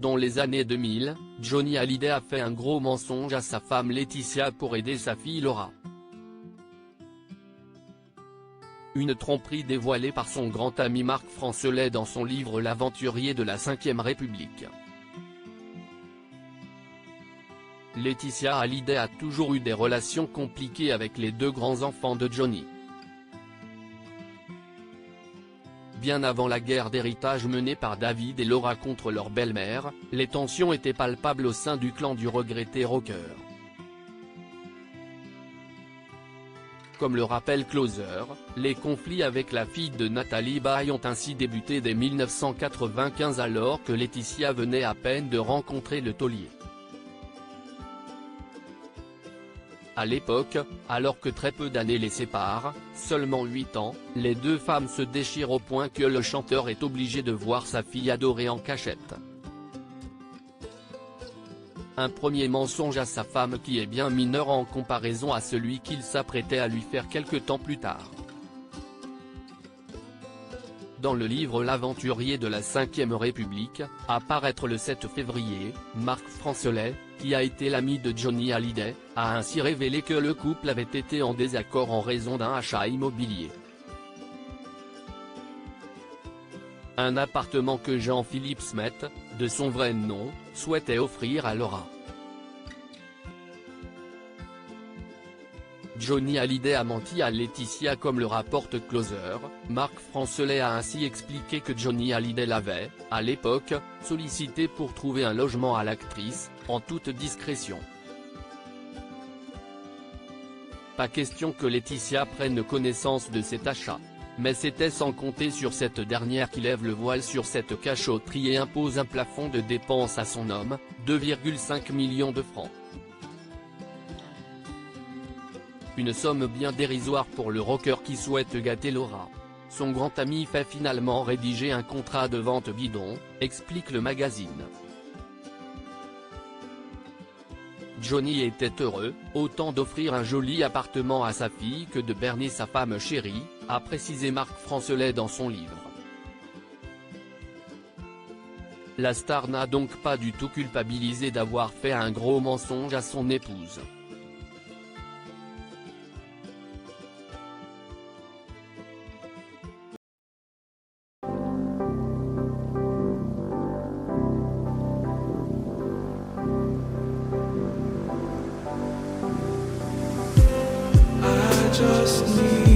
Dans les années 2000, Johnny Hallyday a fait un gros mensonge à sa femme Laetitia pour aider sa fille Laura. Une tromperie dévoilée par son grand ami Marc Francelet dans son livre L'Aventurier de la Ve République. Laetitia Hallyday a toujours eu des relations compliquées avec les deux grands enfants de Johnny. Bien avant la guerre d'héritage menée par David et Laura contre leur belle-mère, les tensions étaient palpables au sein du clan du regretté rocker. Comme le rappelle Closer, les conflits avec la fille de Nathalie Baye ont ainsi débuté dès 1995 alors que Laetitia venait à peine de rencontrer le taulier. À l'époque, alors que très peu d'années les séparent, seulement 8 ans, les deux femmes se déchirent au point que le chanteur est obligé de voir sa fille adorée en cachette. Un premier mensonge à sa femme qui est bien mineur en comparaison à celui qu'il s'apprêtait à lui faire quelque temps plus tard. Dans le livre L'Aventurier de la Ve République, à paraître le 7 février, Marc Francelet, qui a été l'ami de Johnny Hallyday, a ainsi révélé que le couple avait été en désaccord en raison d'un achat immobilier. Un appartement que Jean-Philippe Smet, de son vrai nom, souhaitait offrir à Laura. Johnny Hallyday a menti à Laetitia comme le rapporte Closer. Marc Francelet a ainsi expliqué que Johnny Hallyday l'avait, à l'époque, sollicité pour trouver un logement à l'actrice, en toute discrétion. Pas question que Laetitia prenne connaissance de cet achat. Mais c'était sans compter sur cette dernière qui lève le voile sur cette cachotterie et impose un plafond de dépenses à son homme, 2,5 millions de francs. Une somme bien dérisoire pour le rocker qui souhaite gâter Laura. Son grand ami fait finalement rédiger un contrat de vente bidon, explique le magazine. Johnny était heureux, autant d'offrir un joli appartement à sa fille que de berner sa femme chérie, a précisé Marc Francelet dans son livre. La star n'a donc pas du tout culpabilisé d'avoir fait un gros mensonge à son épouse. Just need